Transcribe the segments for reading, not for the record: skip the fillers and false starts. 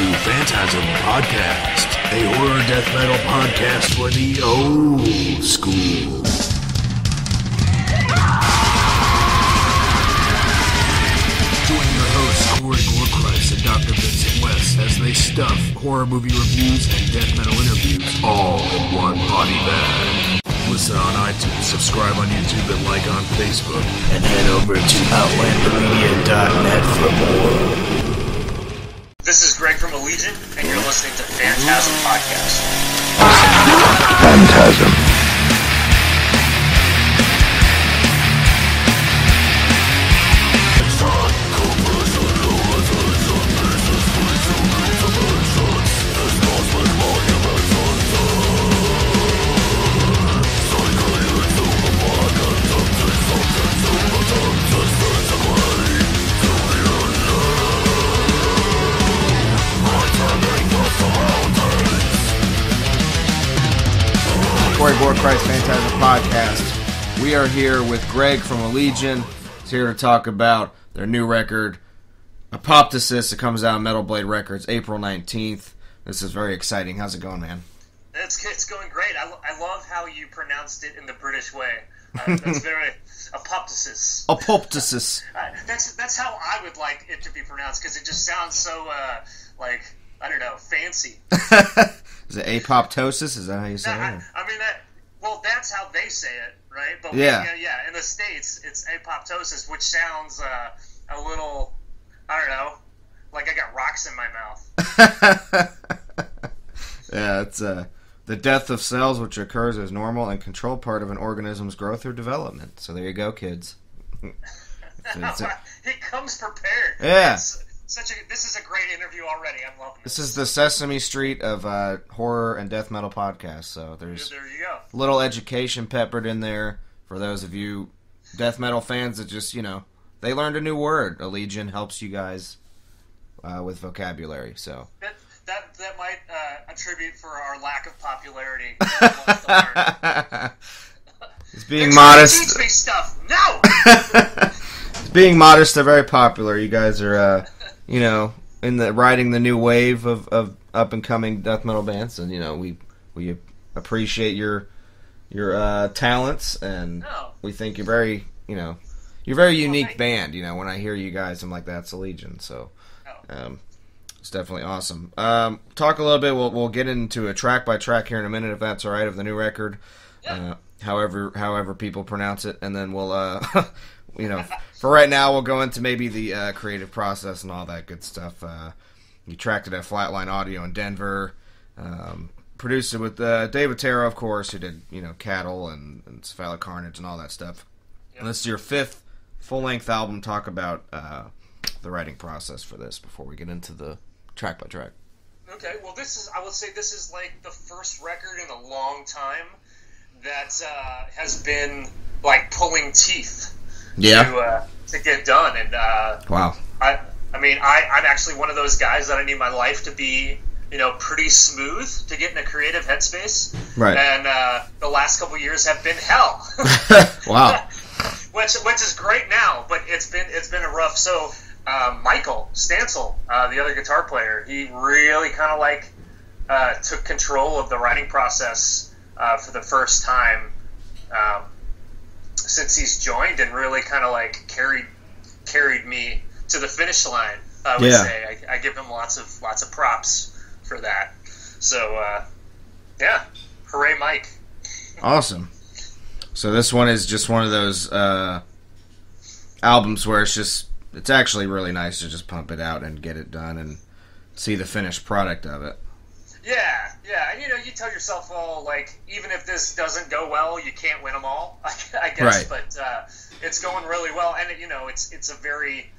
to FANTASM Podcast, a horror death metal podcast for the old school. Join your hosts Corey Gorechrist and Dr. Vincent West as they stuff horror movie reviews and death metal interviews all in one body bag. Listen on iTunes, subscribe on YouTube, and like on Facebook. And head over to outlandermedia.net for more. This is Greg from Allegiant, and you're listening to FANTASM Podcast. FANTASM. Corey Gorechrist, FANTASM Podcast. We are here with Greg from Allegiant. He's here to talk about their new record, Apoptosis. It comes out on Metal Blade Records April 19th. This is very exciting. How's it going, man? It's going great. I love how you pronounced it in the British way. That's very Apoptosis. Apoptosis. That's how I would like it to be pronounced, because it just sounds so like, I don't know, fancy. Is it Apoptosis? Is that how you say it? I mean, that's how they say it, right? But yeah, in the States, it's Apoptosis, which sounds a little, I don't know, like I got rocks in my mouth. Yeah, it's the death of cells, which occurs as normal and controlled part of an organism's growth or development. So there you go, kids. He comes prepared. Yeah. This is a great interview already. I'm loving it. This is the Sesame Street of horror and death metal podcasts. So there you go. Little education peppered in there for those of you death metal fans that just, they learned a new word. Allegiant helps you guys with vocabulary. So that might attribute for our lack of popularity. It's being modest. Teach me stuff. No. Being modest, they're very popular. You guys are, riding the new wave of up and coming death metal bands, and we appreciate your talents, and we think you're very unique band. When I hear you guys, I'm like, that's Allegiant. So, it's definitely awesome. Talk a little bit. We'll get into a track by track here in a minute, if that's all right, of the new record. Yeah. However people pronounce it, and then we'll for right now, we'll go into maybe the creative process and all that good stuff. You tracked it at Flatline Audio in Denver. Produced it with David Terra, of course, who did Cattle and Cephalic Carnage and all that stuff. Yep. And this is your 5th full-length album. Talk about the writing process for this before we get into the track by track. Okay, well, I would say this is like the first record in a long time that has been like pulling teeth. Yeah. To get done, and wow. I'm actually one of those guys that I need my life to be, pretty smooth to get in a creative headspace. Right. And the last couple years have been hell. Wow. which is great now, but it's been a rough. So Michael Stansel, the other guitar player, he really kind of took control of the writing process for the first time. Since he's joined, and really kind of carried me to the finish line, I would say. I give him lots of props for that. So hooray, Mike! Awesome. So this one is just one of those albums where it's actually really nice to just pump it out and get it done and see the finished product of it. Yeah, and you tell yourself, even if this doesn't go well, you can't win them all, I guess. Right. But it's going really well, and it's a very,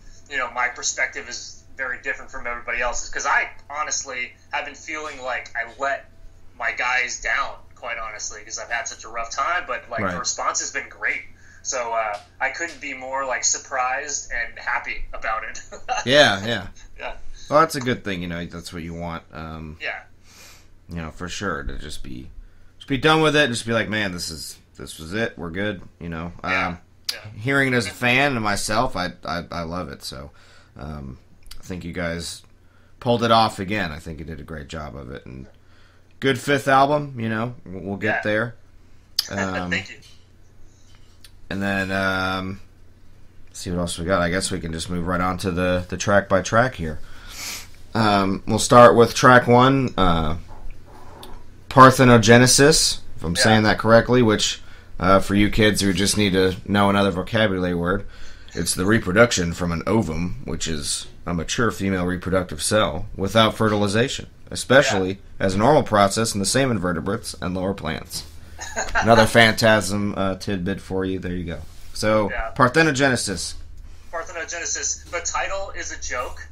my perspective is very different from everybody else's, because I honestly have been feeling like I let my guys down, quite honestly, because I've had such a rough time. But right. The response has been great, so I couldn't be more surprised and happy about it. Yeah. Yeah. Well, that's a good thing. That's what you want. Yeah. For sure, to just be done with it and just be like, man, this was it. We're good. Hearing it as a fan and myself, I love it. So, I think you guys pulled it off again. I think he did a great job of it. And good fifth album, you know. We'll get there. Thank you. And then, let's see what else we got. I guess we can just move right on to the track by track here. We'll start with track 1, Parthenogenesis, if I'm saying that correctly, which, for you kids who just need to know another vocabulary word, it's the reproduction from an ovum, which is a mature female reproductive cell, without fertilization, especially as a normal process in the same invertebrates and lower plants. Another phantasm tidbit for you. There you go. So, Parthenogenesis. Parthenogenesis. The title is a joke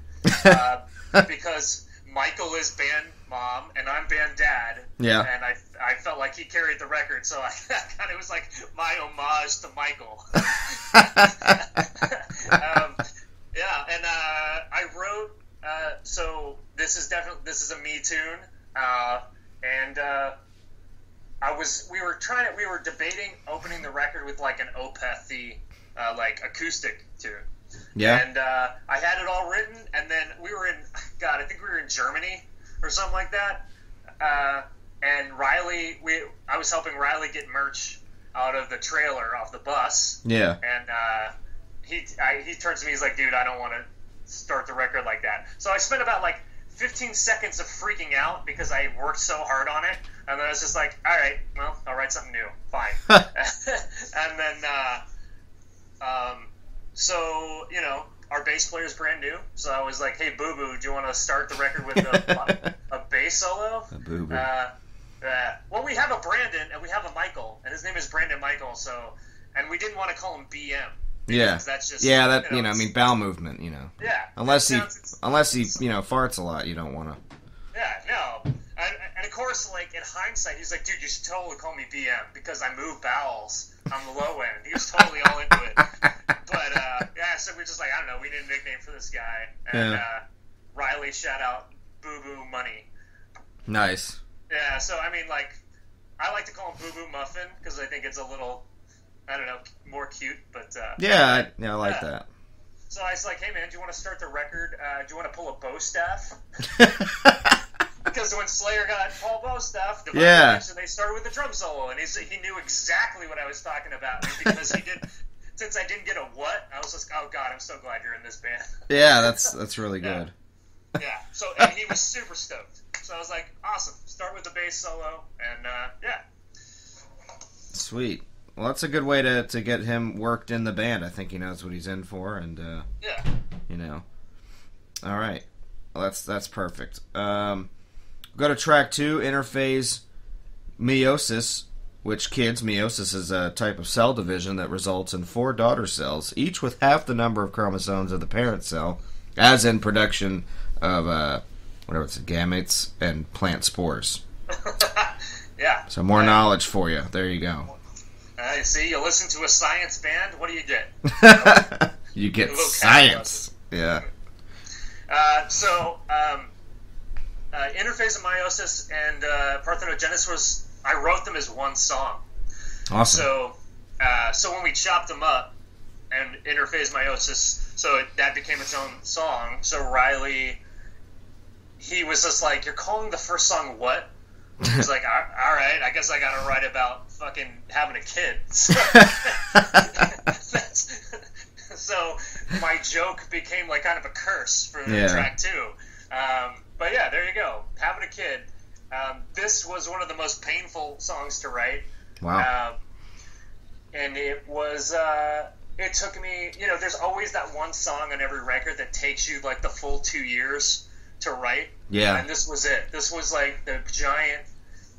because Michael is band mom and I'm band dad. Yeah. And I felt like he carried the record, so I kind of was like my homage to Michael. And I wrote. So this is a me tune, and. We were debating opening the record with like an Opeth-y, like acoustic tune. Yeah. And I had it all written, and then I think we were in Germany or something like that. And I was helping Riley get merch out of the trailer off the bus. Yeah. And he turns to me, he's like, dude, I don't want to start the record like that. So I spent about like 15 seconds of freaking out because I worked so hard on it, and then I was just like, all right, well, I'll write something new, fine. And then so you know, our bass player is brand new, so I was like, hey Boo Boo, do you want to start the record with a bass solo? A Boo Boo. Well, we have a Brandon and we have a Michael, and his name is Brandon Michael, and we didn't want to call him BM. Yeah, that's just I mean, bowel movement, you know. Yeah. Unless he farts a lot, you don't want to. Yeah, no, and of course, like in hindsight, he's like, dude, you should totally call me BM because I move bowels on the low end. He was totally all into it. But so we're just like, I don't know, we need a nickname for this guy, and Riley, shout out Boo Boo Money. Nice. Yeah, so I mean, like, I like to call him Boo Boo Muffin because I think it's a little, I don't know, more cute, but... I like that. So I was like, hey, man, do you want to start the record? Do you want to pull a bow staff? Because when Slayer got Paul Bostaph, they started with the drum solo, and he knew exactly what I was talking about. And because he did... Since I didn't get a what, I was just, oh, God, I'm so glad you're in this band. Yeah, that's really good. Yeah, so, and he was super stoked. So I was like, awesome, start with the bass solo, and, Sweet. Well, that's a good way to get him worked in the band. I think he knows what he's in for, and you know. All right, well, that's perfect. Go to track 2, interphase meiosis, which meiosis is a type of cell division that results in 4 daughter cells, each with half the number of chromosomes of the parent cell, as in production of gametes and plant spores. Yeah. So more knowledge for you. There you go. See, you listen to a science band, what do you get? You get science. Yeah. Interphase of meiosis and parthenogenesis I wrote them as one song. Awesome. So when we chopped them up, and interphase meiosis, so that became its own song. So Riley, he was just like, "You're calling the first song what?" He's like, "All right, I guess I got to write about fucking having a kid." So my joke became like kind of a curse for track 2. But yeah, there you go, having a kid. This was one of the most painful songs to write. Wow. And it was, it took me, there's always that one song on every record that takes you like the full 2 years to write. Yeah. And this was it. This was like the giant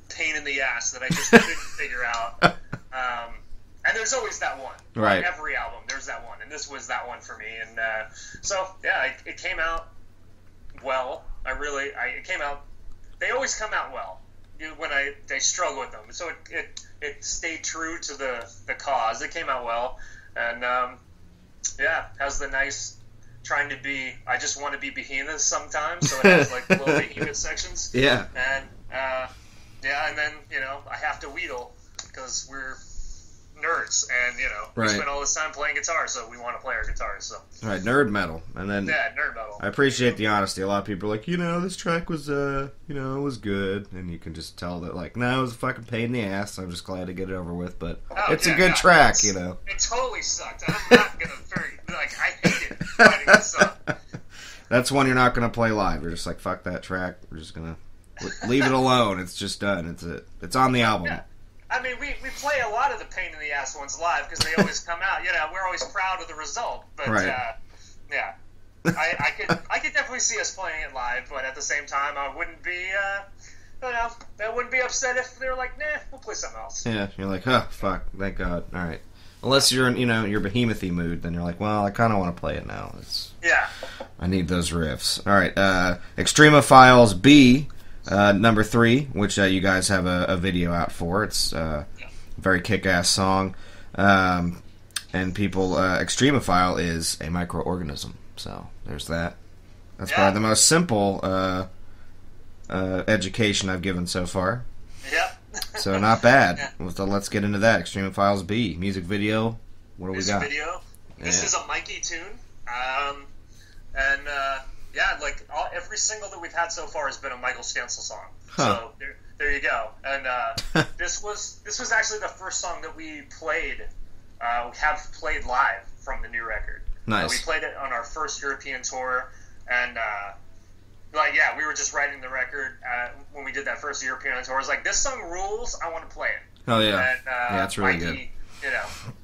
pain in the ass that I just couldn't figure out. And there's always that one. Right. On every album, there's that one. And this was that one for me. And it came out well. It came out. They always come out well when they struggle with them. So it stayed true to the cause. It came out well, and has the nice trying to be. I just want to be behemoth sometimes. So it has like little behemoth sections. Yeah. And and then I have to wheedle because we're nerds, and we spend all this time playing guitar, so we want to play our guitars. So right, nerd metal, and then nerd metal. I appreciate the honesty. A lot of people are like, this track was it was good, and you can just tell that like, no, it was a fucking pain in the ass. I'm just glad to get it over with, but it's a good track, It totally sucked. I'm not gonna I hated writing this song. That's one you're not gonna play live. You're just like, fuck that track. We're just gonna leave it alone. It's just done. It's on the album. Yeah. I mean, we play a lot of the pain in the ass ones live because they always come out. We're always proud of the result. But right. Yeah, I could definitely see us playing it live. But at the same time, I wouldn't be, I wouldn't be upset if they were like, nah, we'll play something else. Yeah, you're like, oh fuck, thank God. All right. Unless you're in, your behemoth-y mood, then you're like, well, I kind of want to play it now. I need those riffs. All right, Extremophiles B. Number 3, which you guys have a video out for. It's a very kick-ass song. And people, Extremophile is a microorganism. So, there's that. That's probably the most simple education I've given so far. Yep. So, not bad. So let's get into that. Extremophiles B. Music video. What do we got? Music video. This is a Mikey tune. Every single that we've had so far has been a Michael Stansel song. Huh. So there you go. And this was actually the first song that we have played live from the new record. Nice. We played it on our first European tour, and we were just writing the record when we did that first European tour. I was like, this song rules. I want to play it. Oh yeah. And, it's really Mikey, good.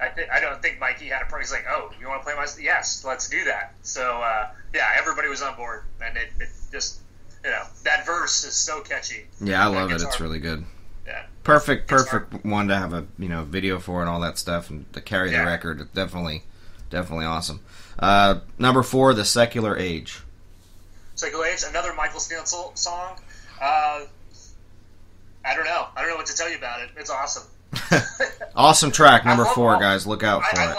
I don't think Mikey had a problem. He's like, oh, you want to play my... Yes, let's do that. So, everybody was on board, and it just, that verse is so catchy. Yeah, I love it. It's really good. Yeah. Perfect one to have a, video for and all that stuff, and to carry the record. It's definitely awesome. Number 4, The Secular Age. Secular Age, another Michael Stansel song. I don't know what to tell you about it. It's awesome. Awesome track, number 4, guys. Look out for it.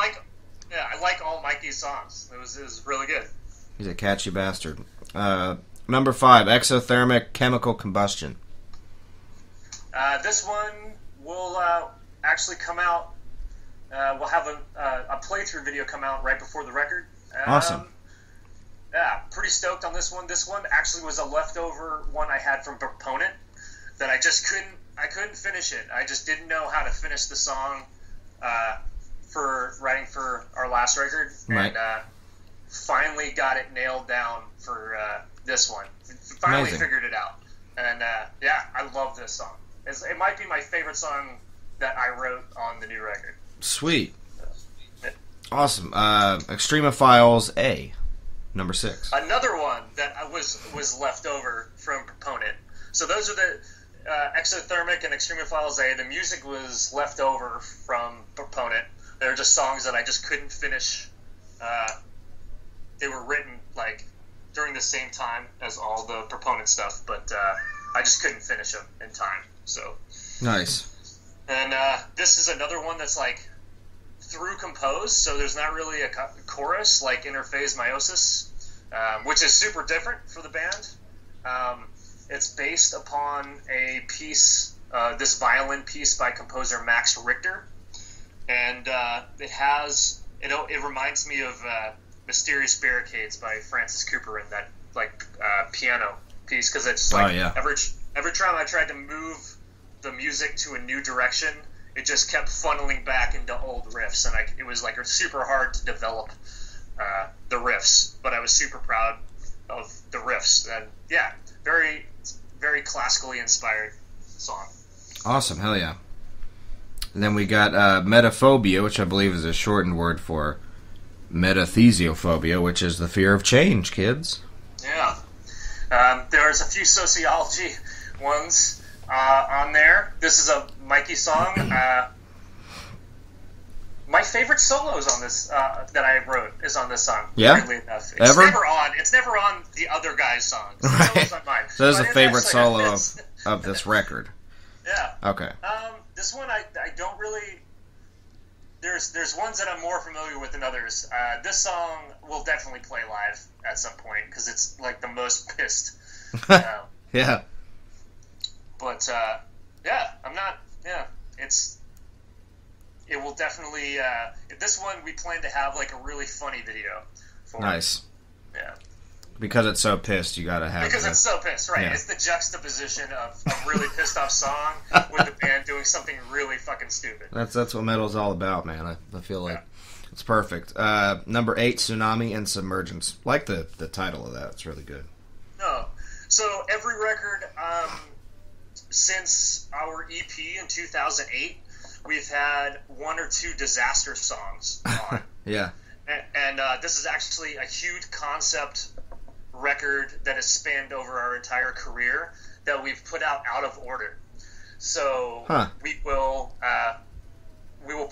I like all Mikey's songs. It was really good. He's a catchy bastard. Number 5, Exothermic Chemical Combustion. This one will actually come out. We'll have a playthrough video come out right before the record. Awesome. Yeah, pretty stoked on this one. This one actually was a leftover one I had from Proponent that I just couldn't finish it. I just didn't know how to finish the song for writing for our last record, right. And finally got it nailed down for this one. Finally Amazing. Figured it out, and I love this song. It might be my favorite song that I wrote on the new record. Sweet. Awesome. Extremophiles A, number 6. Another one that was left over from Proponent. So those are the Exothermic and Extremophiles A. The music was left over from Proponent. They were just songs that I just couldn't finish. They were written during the same time as all the Proponent stuff, but I just couldn't finish them in time. So nice. And this is another one that's through composed, so there's not really a chorus like Interphase Meiosis, which is super different for the band. It's based upon a piece, this violin piece by composer Max Richter, and it reminds me of Mysterious Barricades by Francis Cooper, and that piano piece, because it's every time I tried to move the music to a new direction, it just kept funneling back into old riffs, and it was super hard to develop the riffs, but I was super proud of the riffs, and very, very classically inspired song. Awesome, hell yeah. And then we got Metaphobia, which I believe is a shortened word for metathesiophobia, which is the fear of change, kids. Yeah. There's a few sociology ones on there. This is a Mikey song. My favorite solos on this that I wrote is on this song. Yeah? Weirdly enough. Ever? It's never on the other guy's songs. It's right. always on mine. So this is a favorite solo of this record. Yeah. Okay. This one I don't really... There's ones that I'm more familiar with than others. This song will definitely play live at some point, because it's the most pissed. Yeah. But, I'm not... Yeah, it's... it will definitely. This one we plan to have like a really funny video for. Nice. Yeah. Because it's so pissed, you gotta have. Because it's so pissed, right? Yeah. It's the juxtaposition of a really pissed off song with the band doing something really fucking stupid. That's what metal's all about, man. I feel like it's perfect. Number 8, Tsunami and Submergence. Like the title of that. It's really good. No. So every record since our EP in 2008, we've had 1 or 2 disaster songs on. Yeah. And this is actually a huge concept record that has spanned over our entire career that we've put out of order. So we will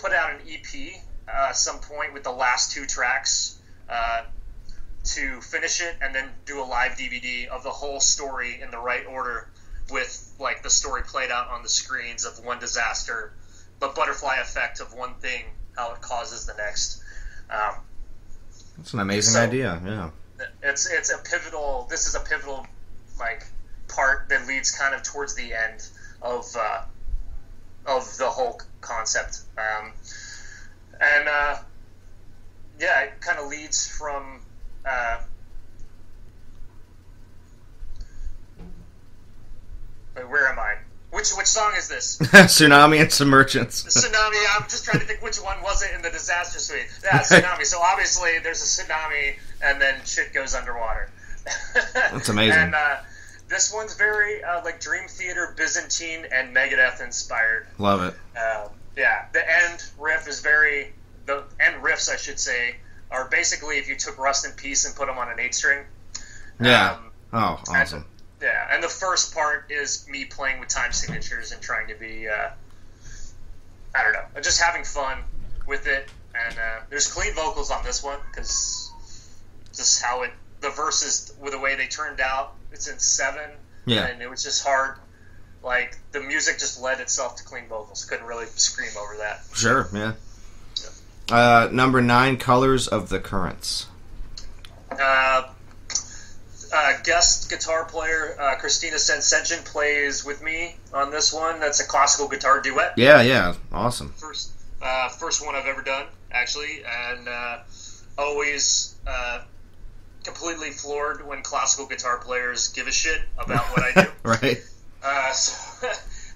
put out an EP some point with the last 2 tracks to finish it, and then do a live DVD of the whole story in the right order with like the story played out on the screens of one disaster, but butterfly effect of one thing, how it causes the next. That's an amazing idea. Yeah. It's a pivotal. This is a pivotal like part that leads kind of towards the end of the whole concept, yeah, it kind of leads from. Wait, where am I? Which song is this? Tsunami and Submergence. Tsunami. I'm just trying to think which one was it in the disaster suite. Yeah, Tsunami. So obviously there's a tsunami, and then shit goes underwater. That's amazing. And this one's very like Dream Theater, Byzantine, and Megadeth inspired. Love it. Yeah, the end riff is very. The end riffs, I should say, are basically if you took Rust in Peace and put them on an 8-string. Yeah. Oh, awesome. And the first part is me playing with time signatures and trying to be, I don't know, just having fun with it. And there's clean vocals on this one because just how the verses, with the way they turned out, it's in 7. Yeah. And it was just hard. Like, the music just led itself to clean vocals. Couldn't really scream over that. Sure, yeah. Number 9, Colors of the Currents. Guest guitar player Christina Sensenchen plays with me on this one. That's a classical guitar duet. Yeah, awesome. First one I've ever done, actually, and always completely floored when classical guitar players give a shit about what I do. Right.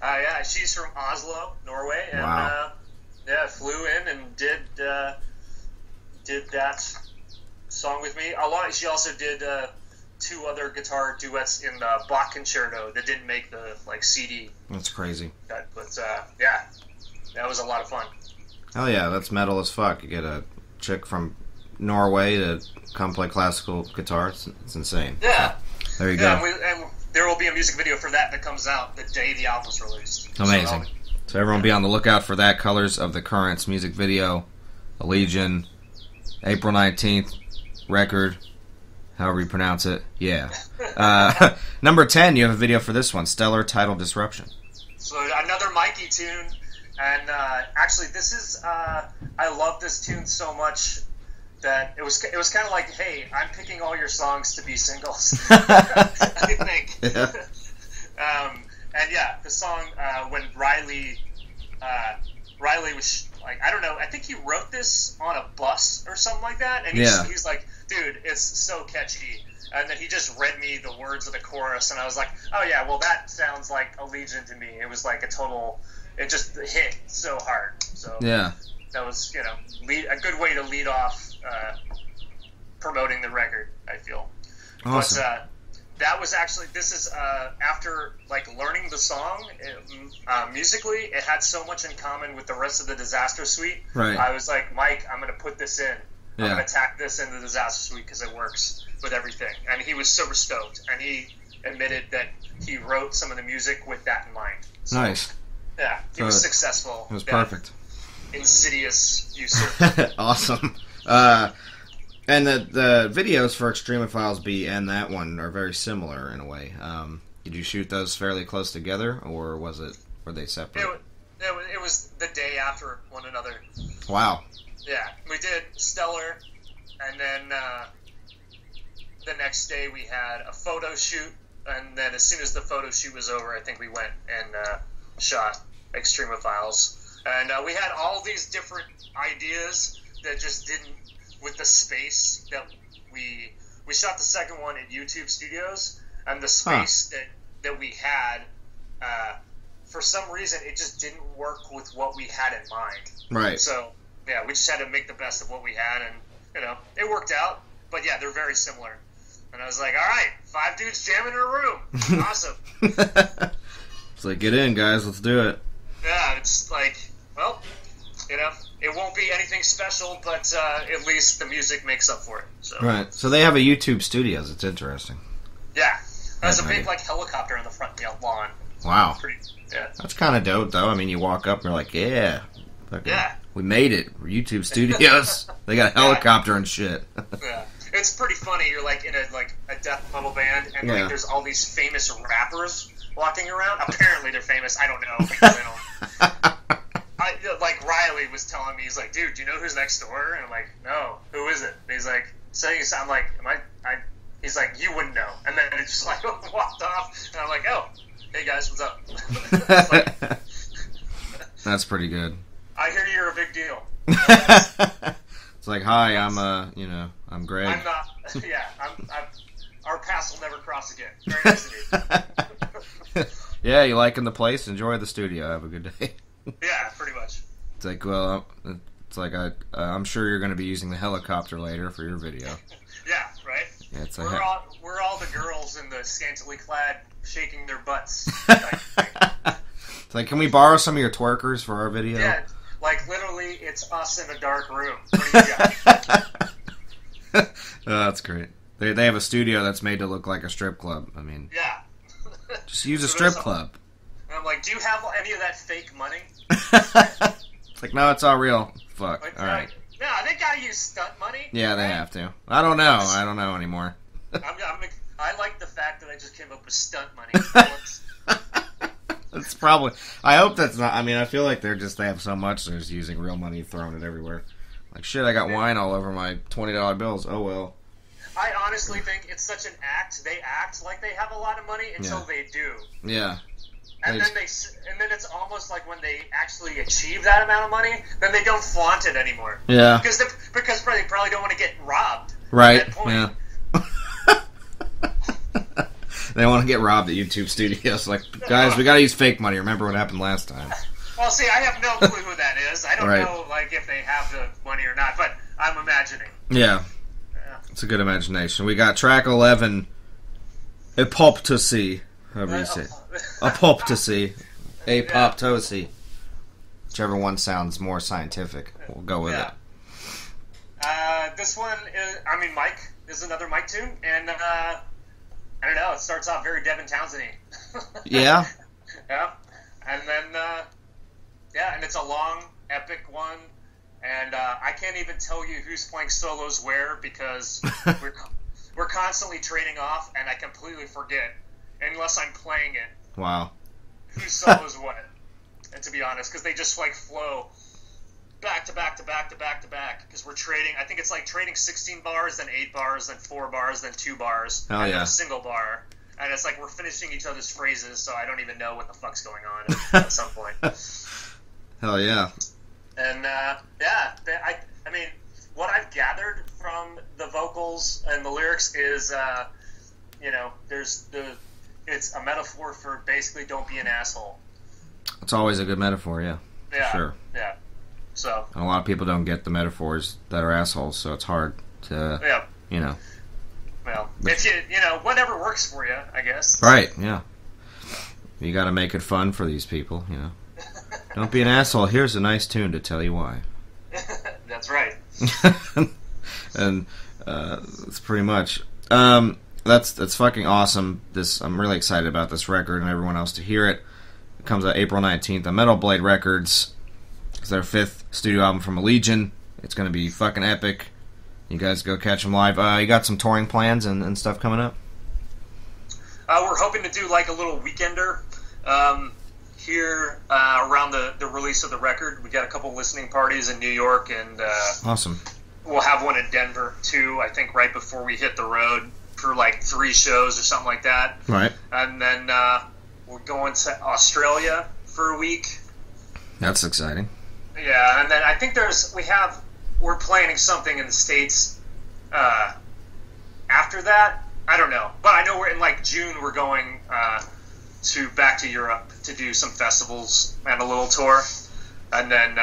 Yeah, she's from Oslo, Norway, and wow. Flew in and did that song with me. She also did 2 other guitar duets in the Bach Concerto that didn't make the CD. That's crazy. But yeah, that was a lot of fun. Hell yeah, that's metal as fuck. You get a chick from Norway to come play classical guitar. It's insane. Yeah. So, there you go. And there will be a music video for that comes out the day the album's released. Amazing. So everyone be on the lookout for that. Colors of the Currents music video. Allegion. April 19th. Record. However you pronounce it. Yeah. Number 10, you have a video for this one. Stellar Title Disruption. So another Mikey tune. And actually, this is... I love this tune so much that it was kind of like, hey, I'm picking all your songs to be singles. I think. Yeah. And yeah, the song, when Riley was... I don't know, I think he wrote this on a bus or something like that, and he's like, dude, it's so catchy. And then he just read me the words of the chorus, and I was like, oh yeah, well that sounds like Allegion to me. It was like it just hit so hard. So yeah, that was, a good way to lead off promoting the record, I feel. Awesome. But that was actually, this is after learning the song musically, it had so much in common with the rest of the Disaster Suite. Right. I was like, Mike, I'm going to put this in. Yeah. I'm going to tack this in the Disaster Suite because it works with everything. And he was super stoked, and he admitted that he wrote some of the music with that in mind. So, nice. Yeah, he was successful. It was perfect. Insidious user. Awesome. And the videos for Extremophiles B and that one are very similar in a way. Did you shoot those fairly close together, or were they separate? It was the day after one another. Wow. Yeah, we did Stellar, and then the next day we had a photo shoot, and then as soon as the photo shoot was over, I think we went and shot Extremophiles. And we had all these different ideas that just didn't, with the space that we shot the second one at YouTube Studios, and the space that we had, for some reason, it just didn't work with what we had in mind. Right. So, yeah, we just had to make the best of what we had, and, you know, it worked out. But, yeah, they're very similar. And I was like, all right, 5 dudes jamming in a room. Awesome. It's like, get in, guys. Let's do it. Yeah, it's like, well, you know, it won't be anything special, but at least the music makes up for it. So. Right. So they have a YouTube Studios. It's interesting. Yeah. There's a big, like, helicopter in the front lawn. Wow. Yeah. That's kind of dope, though. I mean, you walk up and you're like, yeah. Yeah. We made it. We're YouTube Studios. They got a helicopter and shit. Yeah. It's pretty funny. You're, like, in a death metal band, and, like, there's all these famous rappers walking around. Apparently they're famous. I don't know. Because I don't... like, Riley was telling me, he's like, dude, do you know who's next door? And I'm like, no. Who is it? And he's like, I'm like, he's like, you wouldn't know. And then it just, like, walked off. And I'm like, oh, hey, guys, what's up? Like, that's pretty good. I hear you're a big deal. It's like, hi, I'm Greg. I'm not, yeah, our paths will never cross again. Very nice to meet you. Yeah, you liking the place? Enjoy the studio. Have a good day. Yeah, pretty much. It's like, well, it's like I'm sure you're going to be using the helicopter later for your video. Yeah, right? Yeah, it's like, we're all the girls in the scantily clad shaking their butts. It's like, can we borrow some of your twerkers for our video? Yeah, like literally, it's us in a dark room. What do you got? Oh, that's great. They have a studio that's made to look like a strip club. I mean, yeah. Just use a strip club. And I'm like, do you have any of that fake money? It's like, no, it's all real. Fuck. Like, all right. No, they gotta use stunt money. Yeah, they have to. I don't know anymore. I like the fact that I just came up with stunt money. It's probably. I hope that's not. I mean, I feel like they have so much they're just using real money, throwing it everywhere. Like, shit, I got wine all over my $20 bills. Oh well. I honestly think it's such an act. They act like they have a lot of money until they do. Yeah. And then it's almost like when they actually achieve that amount of money, then they don't flaunt it anymore. Yeah. Because they probably don't want to get robbed. Right. At that point. Yeah. They want to get robbed at YouTube Studios. Like, guys, we got to use fake money. Remember what happened last time. Well, see, I have no clue who that is. I don't know, like, if they have the money or not, but I'm imagining. Yeah. It's a good imagination. We got track 11, Apoptosis. However you say it. Apoptosis. Apoptosis. Whichever one sounds more scientific. We'll go with it. This one is, Mike is another Mike tune, and I don't know, it starts off very Devin Townsend-y. Yeah? Yeah. And then, and it's a long, epic one, and I can't even tell you who's playing solos where, because we're constantly trading off, and I completely forget, unless I'm playing it. Wow. Who solos what, and to be honest, because they just, like, flow back to back to back to back to back, because we're trading, I think it's like trading 16 bars, then 8 bars, then 4 bars, then 2 bars, and then a single bar, and it's like we're finishing each other's phrases, so I don't even know what the fuck's going on at some point. Hell yeah. And I mean, what I've gathered from the vocals and the lyrics is, it's a metaphor for basically don't be an asshole. It's always a good metaphor, yeah. Yeah. Sure. Yeah. So. And a lot of people don't get the metaphors that are assholes, so it's hard to, Well, if whatever works for you, I guess. Right, yeah. You gotta make it fun for these people, you know. Don't be an asshole. Here's a nice tune to tell you why. That's right. And that's pretty much. That's fucking awesome. I'm really excited about this record and everyone else to hear it. It comes out April 19th on Metal Blade Records. It's their 5th studio album from Allegaeon. It's going to be fucking epic. You guys go catch them live. You got some touring plans and stuff coming up? We're hoping to do like a little weekender here around the release of the record. We got a couple listening parties in New York, and awesome. We'll have one in Denver too, I think, right before we hit the road for like 3 shows or something like that. Right. And then we're going to Australia for a week. That's exciting. Yeah, and then I think we're planning something in the States after that. I don't know, but I know we're in like June. We're going back to Europe to do some festivals and a little tour, and then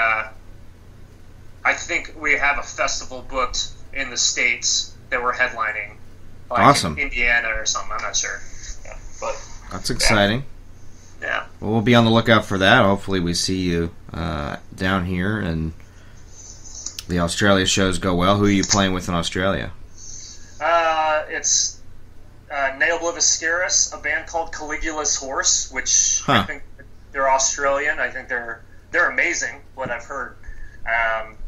I think we have a festival booked in the States that we're headlining, like awesome. in Indiana or something. I'm not sure, but that's exciting. Yeah. Well, we'll be on the lookout for that. Hopefully, we see you down here and the Australia shows go well. Who are you playing with in Australia? It's Neobliviscaris, a band called Caligula's Horse, which I think they're Australian. I think they're amazing, what I've heard.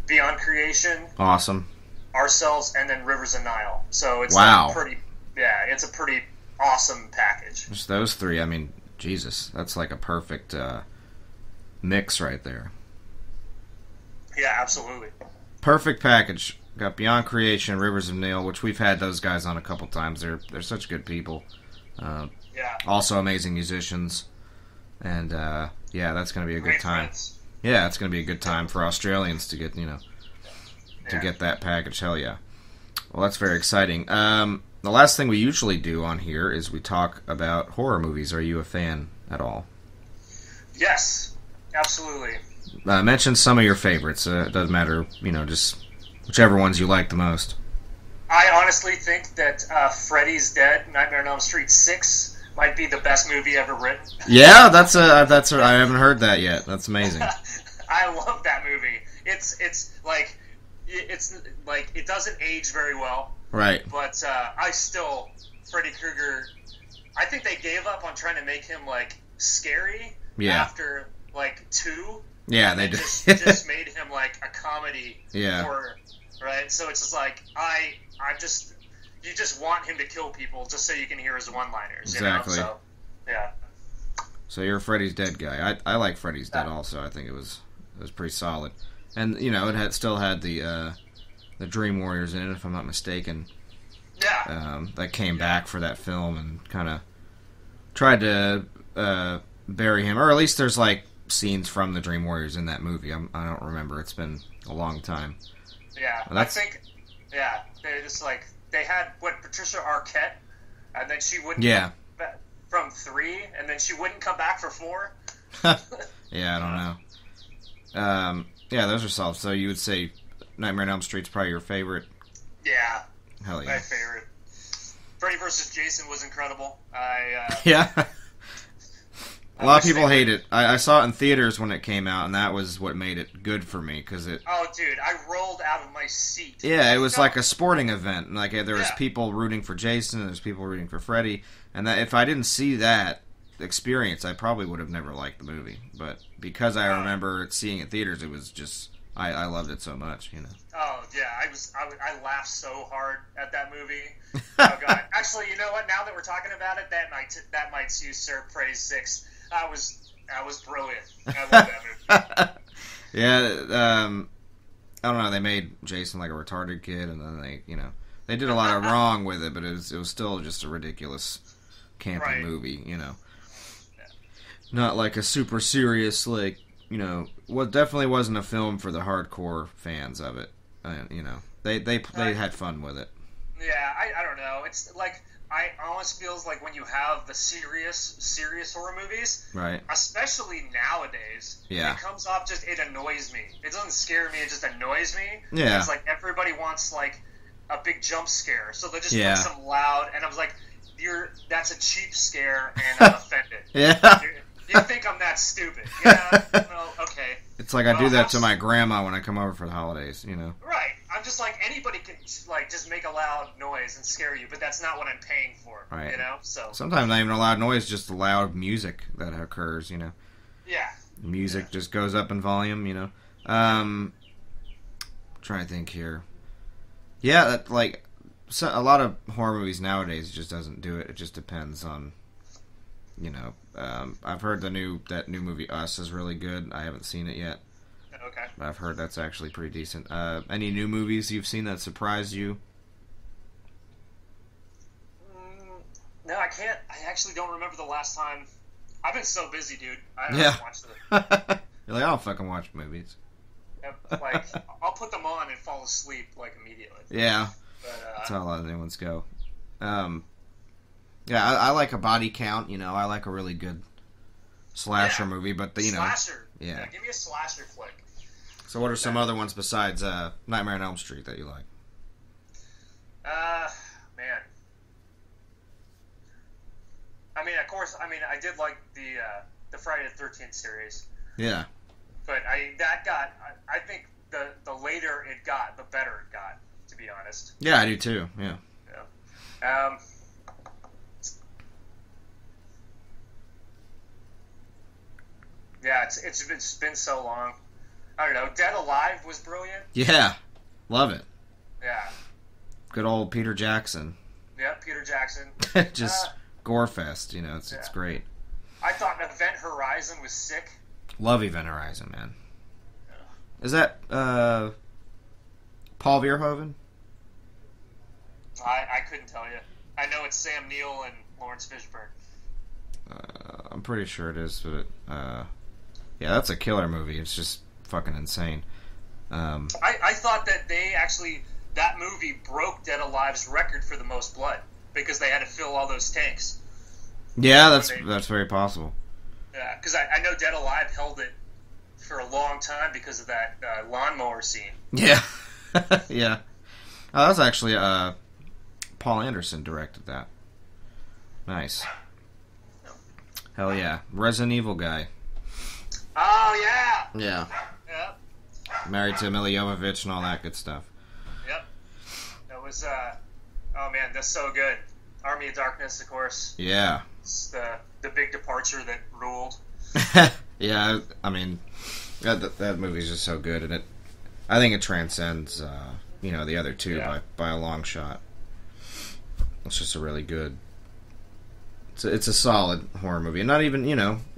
Beyond Creation. Awesome. Ourselves, and then Rivers of Nile. So it's it's a pretty awesome package. Just those three, I mean, Jesus, that's like a perfect mix right there. Yeah, absolutely. Perfect package. Got Beyond Creation, Rivers of Nile, which we've had those guys on a couple times. They're such good people. Also amazing musicians. And, that's going to be a good time. Friends. Yeah, it's going to be a good time for Australians to get, get that package. Hell yeah. Well, that's very exciting. The last thing we usually do on here is we talk about horror movies. Are you a fan at all? Yes, absolutely. Mention some of your favorites. It doesn't matter, just whichever ones you like the most. I honestly think that Freddy's Dead, Nightmare on Elm Street 6 might be the best movie ever written. Yeah, that's I haven't heard that yet. That's amazing. I love that movie. It's like it doesn't age very well. Right. But Freddy Krueger, I think they gave up on trying to make him like scary after like 2. Yeah, they just made him like a comedy horror, right? So it's just like you just want him to kill people just so you can hear his one-liners. Exactly. So, yeah. So you're a Freddy's Dead guy. I like Freddy's Dead also. I think it was pretty solid, and it still had the Dream Warriors in it, if I'm not mistaken. Yeah. That came back for that film and kind of tried to bury him, or at least there's like scenes from the Dream Warriors in that movie. I don't remember. It's been a long time. Yeah, I think. Yeah, they just like they had Patricia Arquette, and then she wouldn't. Yeah. Come back from 3, and then she wouldn't come back for 4. Yeah, I don't know. Yeah, those are solid. So you would say Nightmare on Elm Street's probably your favorite? Yeah. Hell yeah. My favorite. Freddy vs. Jason was incredible. Yeah. A lot of people hate it. I saw it in theaters when it came out, and that was what made it good for me, because it... Oh, dude, I rolled out of my seat. Yeah, it was like a sporting event. Like, there was people rooting for Jason, and there's people rooting for Freddy, and that if I didn't see that experience, I probably would have never liked the movie. But because I remember seeing it in theaters, it was just... I loved it so much, Oh, yeah, I laughed so hard at that movie. Oh, God. Actually, you know what? Now that we're talking about it, that might usurp Praise 6. That was brilliant. I love that movie. Yeah, I don't know. They made Jason like a retarded kid, and then they did a lot of wrong with it, but it was still just a ridiculous, campy movie. Yeah. Not like a super serious what definitely wasn't a film for the hardcore fans of it. They had fun with it. Yeah, I don't know. It's like I almost feels like when you have the serious horror movies, right? Especially nowadays, yeah, it comes off it annoys me. It doesn't scare me; it just annoys me. Yeah, it's like everybody wants like a big jump scare, so they just put some loud, and I was like, that's a cheap scare, and I'm offended. Yeah. You think I'm that stupid? Yeah. Well, okay. It's like I do that to my grandma when I come over for the holidays, Right. I'm just like, anybody can just make a loud noise and scare you, but that's not what I'm paying for. Right. So sometimes not even a loud noise, just loud music that occurs. Yeah. Music just goes up in volume. Trying to think here. Yeah, a lot of horror movies nowadays just doesn't do it. It just depends on. I've heard that new movie Us is really good. I haven't seen it yet. Okay. But I've heard that's actually pretty decent. Any new movies you've seen that surprised you? No, I can't. I actually don't remember the last time. I've been so busy, dude. I yeah. haven't watched it. You're like, I don't fucking watch movies. Yep, like, I'll put them on and fall asleep, like, immediately. Yeah. But, that's how a lot of new ones go. Yeah, I like a body count, you know. I like a really good slasher movie, but, you know. Slasher. Yeah. Give me a slasher flick. So what are some other ones besides Nightmare on Elm Street that you like? Man. I mean, of course, I did like the Friday the 13th series. Yeah. But I think the later it got, the better it got, to be honest. Yeah, I do too, yeah. Yeah, it's been so long. I don't know. Dead Alive was brilliant. Yeah, love it. Yeah. Good old Peter Jackson. Yeah, Peter Jackson. Just gore fest, you know. It's great. I thought Event Horizon was sick. Love Event Horizon, man. Yeah. Is that Paul Verhoeven? I couldn't tell you. I know it's Sam Neill and Lawrence Fishburne. I'm pretty sure it is, but yeah, that's a killer movie. It's just fucking insane. I thought that that movie broke Dead Alive's record for the most blood because they had to fill all those tanks. Yeah, that's very possible. Yeah, because I know Dead Alive held it for a long time because of that lawnmower scene. Yeah, yeah. Oh, that's actually Paul Anderson directed that. Nice. Hell yeah, Resident Evil guy. Oh yeah. Yeah. Yep. Married to Mila Jovovich and all that good stuff. Yep. That was oh man, that's so good. Army of Darkness, of course. Yeah. It's the big departure that ruled. Yeah, I mean, that movie's just so good, and I think it transcends, the other two by a long shot. It's just a really good. It's a solid horror movie, and not even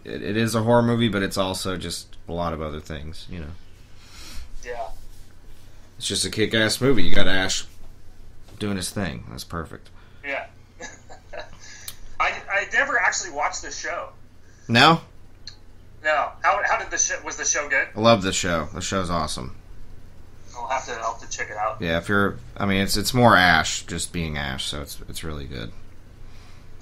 it is a horror movie, but it's also just a lot of other things, Yeah. It's just a kick-ass movie. You got Ash doing his thing. That's perfect. Yeah. I never actually watched the show. No? No. How did was the show good? I love the show. The show's awesome. I'll have to check it out. Yeah, it's more Ash just being Ash, so it's really good.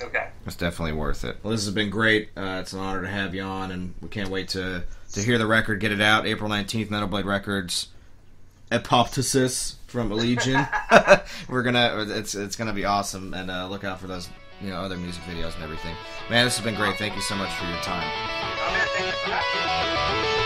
Okay. It's definitely worth it. Well, this has been great. It's an honor to have you on, and we can't wait to hear the record, get it out. April 19th, Metal Blade Records, Apoptosis from Allegaeon. It's gonna be awesome, and look out for those other music videos and everything. Man, this has been great. Thank you so much for your time. Oh, man, thank you for that.